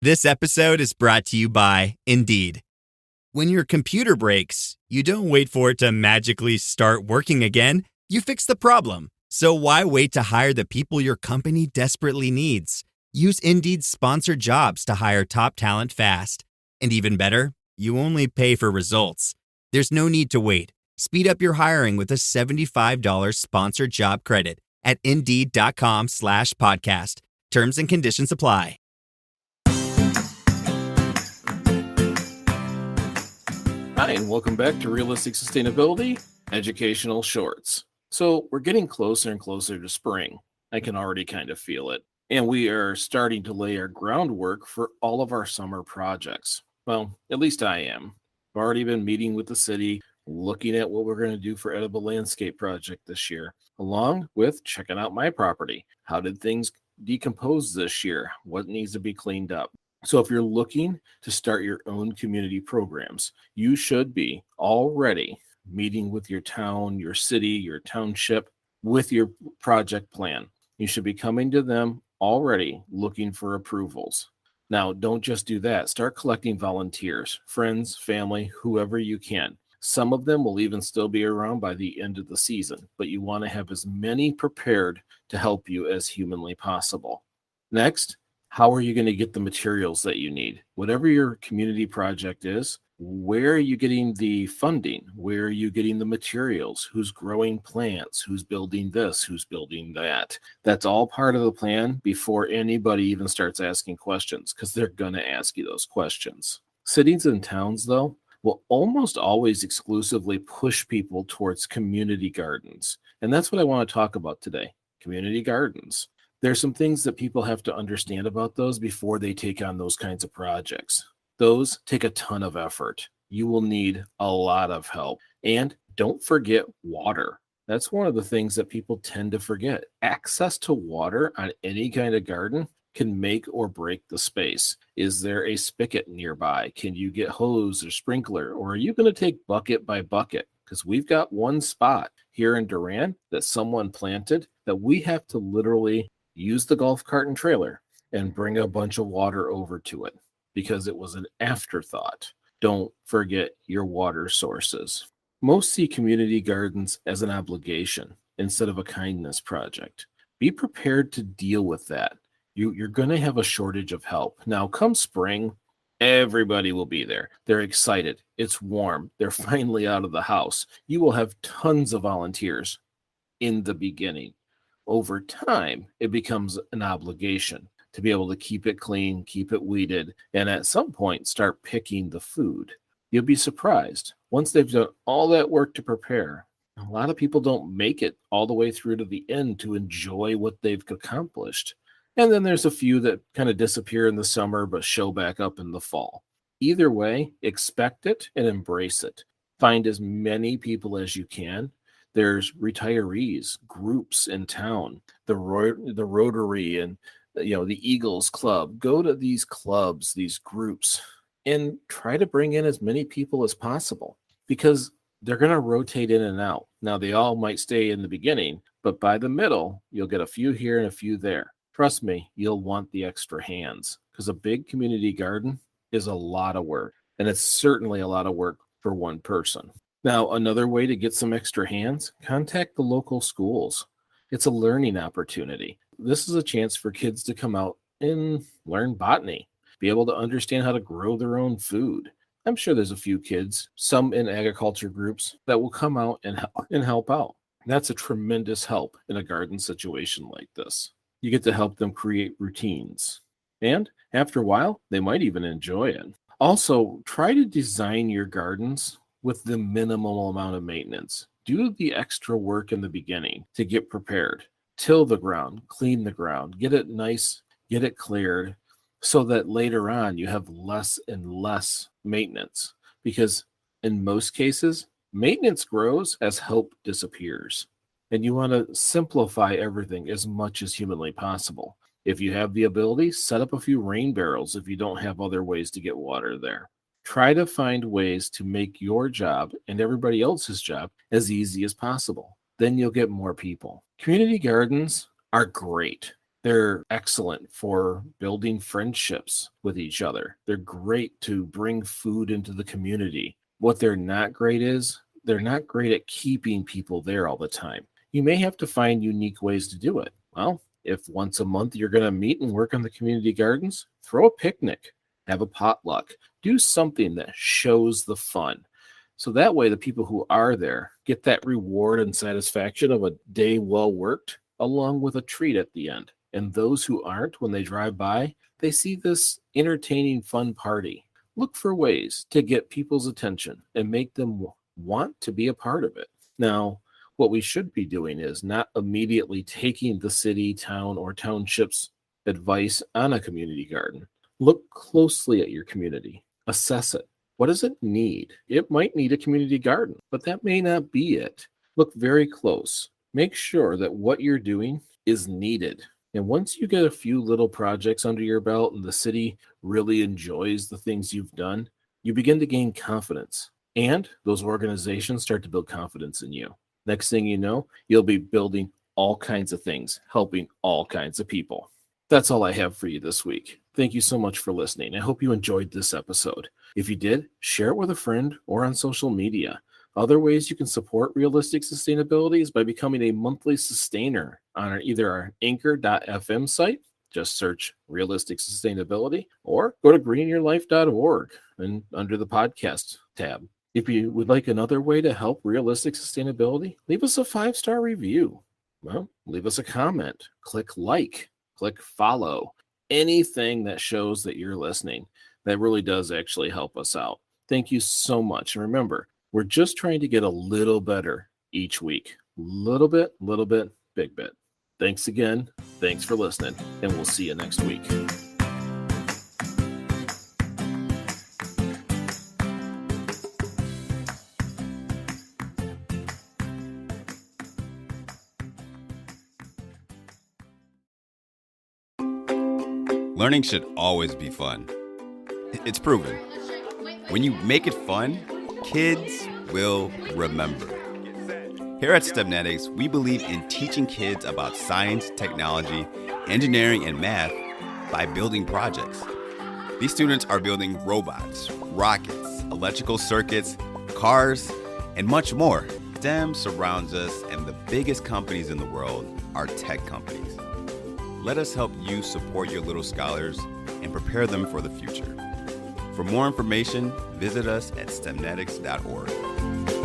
This episode is brought to you by Indeed. When your computer breaks, you don't wait for it to magically start working again. You fix the problem. So why wait to hire the people your company desperately needs? Use Indeed's sponsored jobs to hire top talent fast. And even better, you only pay for results. There's no need to wait. Speed up your hiring with a $75 sponsored job credit at Indeed.com/podcast. Terms and conditions apply. Hi, and welcome back to Realistic Sustainability Educational Shorts. So we're getting closer and closer to spring. I can already kind of feel it. And we are starting to lay our groundwork for all of our summer projects. Well, at least I am. I've already been meeting with the city, looking at what we're going to do for Edible Landscape Project this year, along with checking out my property. How did things decompose this year? What needs to be cleaned up? So if you're looking to start your own community programs, you should be already meeting with your town, your city, your township with your project plan. You should be coming to them already looking for approvals. Now, don't just do that. Start collecting volunteers, friends, family, whoever you can. Some of them will even still be around by the end of the season, but you want to have as many prepared to help you as humanly possible. Next, how are you going to get the materials that you need? Whatever your community project is, where are you getting the funding? Where are you getting the materials? Who's growing plants? Who's building this? Who's building that? That's all part of the plan before anybody even starts asking questions, because they're going to ask you those questions. Cities and towns, though, will almost always exclusively push people towards community gardens. And that's what I want to talk about today, community gardens. There's some things that people have to understand about those before they take on those kinds of projects. Those take a ton of effort. You will need a lot of help. And don't forget water. That's one of the things that people tend to forget. Access to water on any kind of garden can make or break the space. Is there a spigot nearby? Can you get hose or sprinkler? Or are you going to take bucket by bucket? Because we've got one spot here in Durand that someone planted that we have to literally use the golf cart and trailer and bring a bunch of water over to it because it was an afterthought. Don't forget your water sources. Most see community gardens as an obligation instead of a kindness project. Be prepared to deal with that. You're going to have a shortage of help. Now, come spring, everybody will be there. They're excited. It's warm. They're finally out of the house. You will have tons of volunteers in the beginning. Over time, it becomes an obligation to be able to keep it clean, keep it weeded, and at some point start picking the food. You'll be surprised. Once they've done all that work to prepare, a lot of people don't make it all the way through to the end to enjoy what they've accomplished. And then there's a few that kind of disappear in the summer but show back up in the fall. Either way, expect it and embrace it. Find as many people as you can. There's retirees, groups in town, the Rotary and the Eagles Club. Go to these clubs, these groups, and try to bring in as many people as possible because they're going to rotate in and out. Now, they all might stay in the beginning, but by the middle, you'll get a few here and a few there. Trust me, you'll want the extra hands because a big community garden is a lot of work, and it's certainly a lot of work for one person. Now, another way to get some extra hands, contact the local schools. It's a learning opportunity. This is a chance for kids to come out and learn botany, be able to understand how to grow their own food. I'm sure there's a few kids, some in agriculture groups, that will come out and help out. That's a tremendous help in a garden situation like this. You get to help them create routines. And after a while, they might even enjoy it. Also, try to design your gardens with the minimal amount of maintenance. Do the extra work in the beginning to get prepared. Till the ground, clean the ground, get it nice, get it cleared, so that later on you have less and less maintenance. Because in most cases, maintenance grows as help disappears. And you want to simplify everything as much as humanly possible. If you have the ability, set up a few rain barrels if you don't have other ways to get water there. Try to find ways to make your job and everybody else's job as easy as possible. Then you'll get more people. Community gardens are great. They're excellent for building friendships with each other. They're great to bring food into the community. What they're not great is they're not great at keeping people there all the time. You may have to find unique ways to do it. Well, if once a month you're going to meet and work on the community gardens, throw a picnic, have a potluck, do something that shows the fun. So that way, the people who are there get that reward and satisfaction of a day well worked, along with a treat at the end. And those who aren't, when they drive by, they see this entertaining, fun party. Look for ways to get people's attention and make them want to be a part of it. Now, what we should be doing is not immediately taking the city, town, or township's advice on a community garden. Look closely at your community, assess it. What does it need? It might need a community garden, but that may not be it. Look very close. Make sure that what you're doing is needed. And once you get a few little projects under your belt and the city really enjoys the things you've done, you begin to gain confidence. And those organizations start to build confidence in you. Next thing you know, you'll be building all kinds of things, helping all kinds of people. That's all I have for you this week. Thank you so much for listening. I hope you enjoyed this episode. If you did, share it with a friend or on social media. Other ways you can support realistic sustainability is by becoming a monthly sustainer on either our anchor.fm site, just search realistic sustainability, or go to greenyourlife.org and under the podcast tab. If you would like another way to help realistic sustainability, leave us a 5-star review. Well, leave us a comment, click like, click follow, anything that shows that you're listening. That really does actually help us out. Thank you so much. And remember, we're just trying to get a little better each week. Little bit, big bit. Thanks again. Thanks for listening, and we'll see you next week. Learning should always be fun. It's proven. When you make it fun, kids will remember. Here at STEMnetics, we believe in teaching kids about science, technology, engineering, and math by building projects. These students are building robots, rockets, electrical circuits, cars, and much more. STEM surrounds us, and the biggest companies in the world are tech companies. Let us help you support your little scholars and prepare them for the future. For more information, visit us at stemnetics.org.